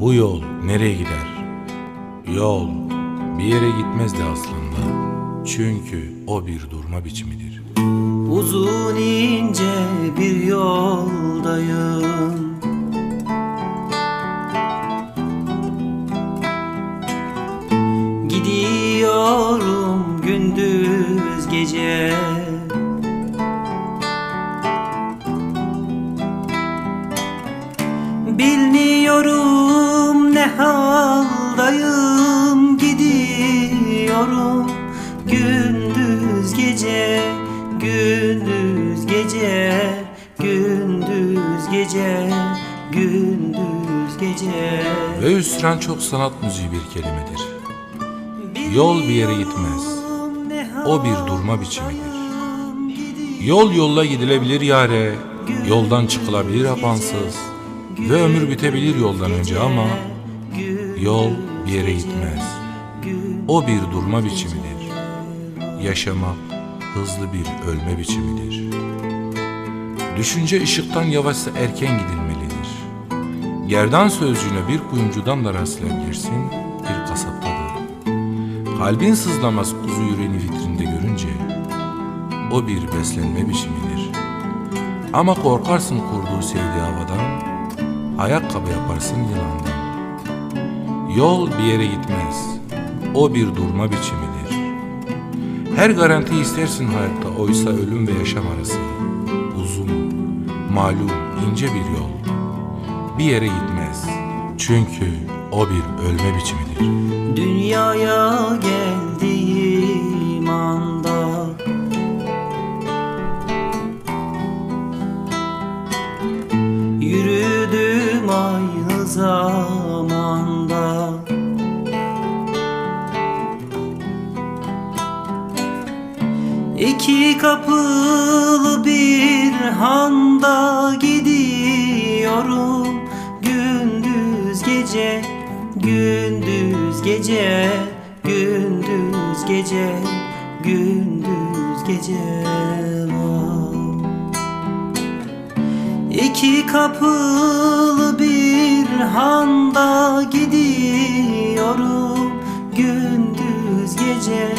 Bu yol nereye gider? Yol bir yere gitmezdi aslında. Çünkü o bir durma biçimidir. Uzun ince bir yoldayım, gidiyorum gündüz gece. Bilmiyorum ne haldayım, gidiyorum gündüz gece, gündüz gece, gündüz gece, gündüz gece. Ve hüsran çok sanat müziği bir kelimedir. Yol bir yere gitmez. O bir durma biçimidir. Yol yolla gidilebilir yare, yoldan çıkılabilir apansız ve ömür bitebilir yoldan önce ama yol bir yere gitmez. O bir durma biçimidir. Yaşamak hızlı bir ölme biçimidir. Düşünce ışıktan yavaşsa erken gidilmelidir. Gerdan sözcüğüne bir kuyumcudan da rastlayabilirsin, bir kasapta da. Kalbin sızlamaz kuzu yüreğini vitrinde görünce, o bir beslenme biçimidir. Ama korkarsın kurduğu sevdiği havadan, ayakkabı yaparsın yılandan. Yol bir yere gitmez, o bir durma biçimidir. Her garanti istersin hayatta, oysa ölüm ve yaşam arası uzun, malum, ince bir yol. Bir yere gitmez, çünkü o bir ölme biçimidir. Dünyaya geldiğim anda yürüdüm aynı zamanda. İki kapılı bir handa gidiyorum gündüz gece, gündüz gece, gündüz gece, gündüz gece. İki kapılı bir handa gidiyorum gündüz gece,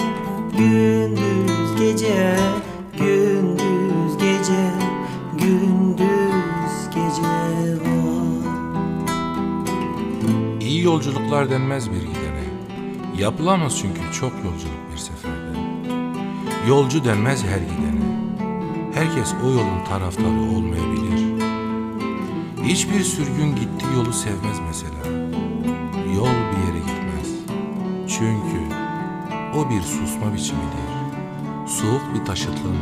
gündüz gece, gündüz gece, gündüz gece var. İyi yolculuklar denmez bir gidene. Yapılamaz çünkü çok yolculuk bir seferde. Yolcu denmez her gidene. Herkes o yolun taraftarı olmayabilir. Hiçbir sürgün gittiği yolu sevmez mesela. Yol bir yere gitmez. Çünkü o bir susma biçimidir. Soğuk bir taşıtın,